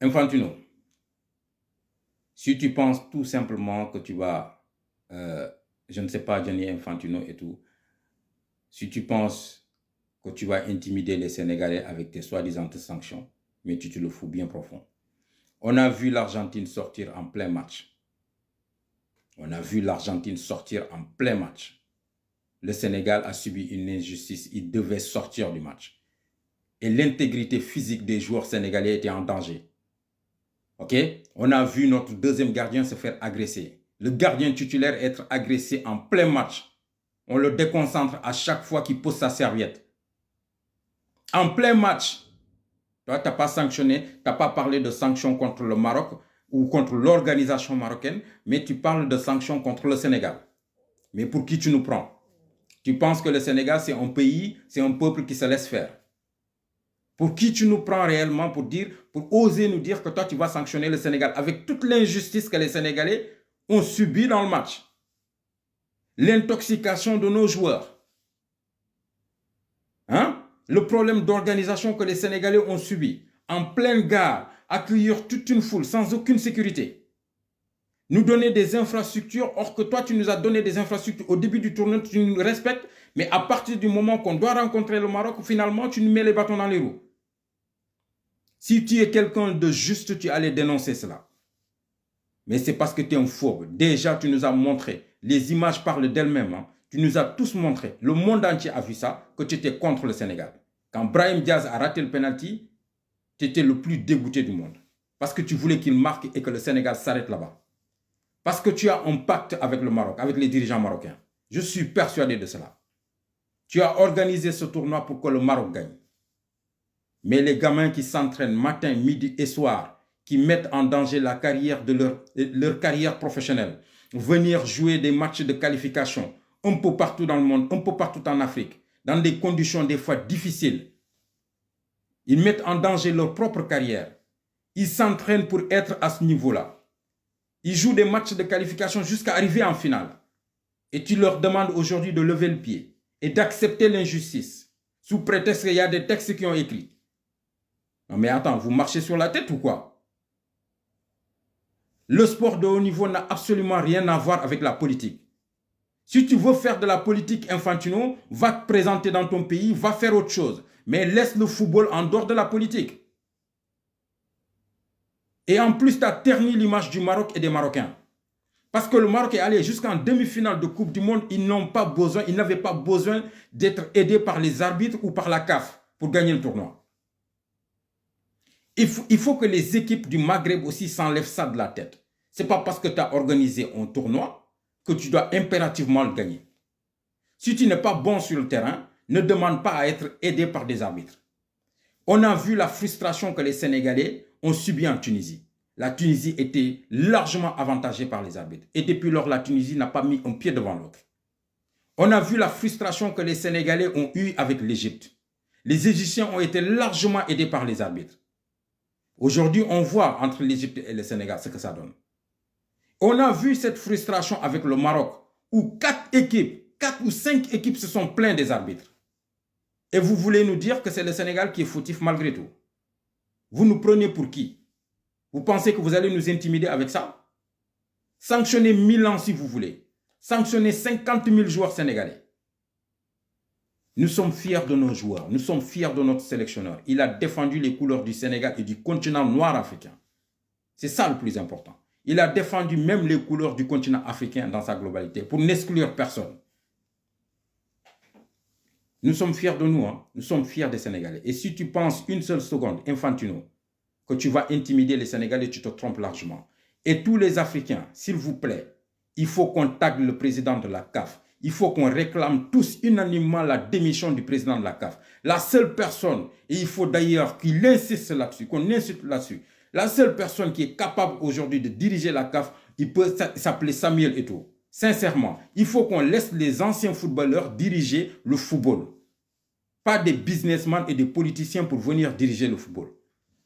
Infantino, si tu penses tout simplement que tu vas, je ne sais pas, Gianni Infantino et tout, si tu penses que tu vas intimider les Sénégalais avec tes soi-disant sanctions, mais tu te le fous bien profond. On a vu l'Argentine sortir en plein match. On a vu l'Argentine sortir en plein match. Le Sénégal a subi une injustice, il devait sortir du match. Et l'intégrité physique des joueurs sénégalais était en danger. Ok? On a vu notre deuxième gardien se faire agresser. Le gardien titulaire être agressé en plein match. On le déconcentre à chaque fois qu'il pose sa serviette. En plein match. Toi, tu n'as pas sanctionné, tu n'as pas parlé de sanctions contre le Maroc ou contre l'organisation marocaine, mais tu parles de sanctions contre le Sénégal. Mais pour qui tu nous prends? Tu penses que le Sénégal, c'est un pays, c'est un peuple qui se laisse faire. Pour qui tu nous prends réellement pour oser nous dire que toi, tu vas sanctionner le Sénégal avec toute l'injustice que les Sénégalais ont subie dans le match. L'intoxication de nos joueurs. Hein? Le problème d'organisation que les Sénégalais ont subi. En pleine gare, accueillir toute une foule sans aucune sécurité. Nous donner des infrastructures, or que toi, tu nous as donné des infrastructures au début du tournoi, tu nous respectes, mais à partir du moment qu'on doit rencontrer le Maroc, finalement, tu nous mets les bâtons dans les roues. Si tu es quelqu'un de juste, tu allais dénoncer cela. Mais c'est parce que tu es un fourbe. Déjà, tu nous as montré. Les images parlent d'elles-mêmes. Hein. Tu nous as tous montré. Le monde entier a vu ça, que tu étais contre le Sénégal. Quand Brahim Diaz a raté le penalty, tu étais le plus dégoûté du monde. Parce que tu voulais qu'il marque et que le Sénégal s'arrête là-bas. Parce que tu as un pacte avec le Maroc, avec les dirigeants marocains. Je suis persuadé de cela. Tu as organisé ce tournoi pour que le Maroc gagne. Mais les gamins qui s'entraînent matin, midi et soir, qui mettent en danger la carrière de leur carrière professionnelle, venir jouer des matchs de qualification un peu partout dans le monde, un peu partout en Afrique, dans des conditions des fois difficiles. Ils mettent en danger leur propre carrière. Ils s'entraînent pour être à ce niveau-là. Ils jouent des matchs de qualification jusqu'à arriver en finale. Et tu leur demandes aujourd'hui de lever le pied et d'accepter l'injustice, sous prétexte qu'il y a des textes qui ont écrit. Non mais attends, vous marchez sur la tête ou quoi? Le sport de haut niveau n'a absolument rien à voir avec la politique. Si tu veux faire de la politique, Infantino, va te présenter dans ton pays, va faire autre chose. Mais laisse le football en dehors de la politique. Et en plus, tu as terni l'image du Maroc et des Marocains. Parce que le Maroc est allé jusqu'en demi-finale de Coupe du Monde, ils n'avaient pas besoin d'être aidés par les arbitres ou par la CAF pour gagner le tournoi. Il faut que les équipes du Maghreb aussi s'enlèvent ça de la tête. Ce n'est pas parce que tu as organisé un tournoi que tu dois impérativement le gagner. Si tu n'es pas bon sur le terrain, ne demande pas à être aidé par des arbitres. On a vu la frustration que les Sénégalais ont subie en Tunisie. La Tunisie était largement avantagée par les arbitres. Et depuis lors, la Tunisie n'a pas mis un pied devant l'autre. On a vu la frustration que les Sénégalais ont eue avec l'Égypte. Les Égyptiens ont été largement aidés par les arbitres. Aujourd'hui, on voit entre l'Égypte et le Sénégal ce que ça donne. On a vu cette frustration avec le Maroc, où 4 ou 5 équipes se sont plaintes des arbitres. Et vous voulez nous dire que c'est le Sénégal qui est fautif malgré tout. Vous nous prenez pour qui? Vous pensez que vous allez nous intimider avec ça? Sanctionnez Milan si vous voulez. Sanctionnez 50 000 joueurs sénégalais. Nous sommes fiers de nos joueurs. Nous sommes fiers de notre sélectionneur. Il a défendu les couleurs du Sénégal et du continent noir africain. C'est ça le plus important. Il a défendu même les couleurs du continent africain dans sa globalité pour n'exclure personne. Nous sommes fiers de nous. Hein? Nous sommes fiers des Sénégalais. Et si tu penses une seule seconde, Infantino, que tu vas intimider les Sénégalais, tu te trompes largement. Et tous les Africains, s'il vous plaît, il faut qu'on tague le président de la CAF. Il faut qu'on réclame tous unanimement la démission du président de la CAF. La seule personne, et il faut d'ailleurs qu'il insiste là-dessus, qu'on insiste là-dessus, la seule personne qui est capable aujourd'hui de diriger la CAF, il peut s'appeler Samuel Eto'o. Sincèrement, il faut qu'on laisse les anciens footballeurs diriger le football. Pas des businessmen et des politiciens pour venir diriger le football.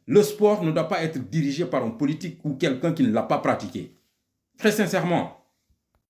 Le sport ne doit pas être dirigé par un politique ou quelqu'un qui ne l'a pas pratiqué. Très sincèrement.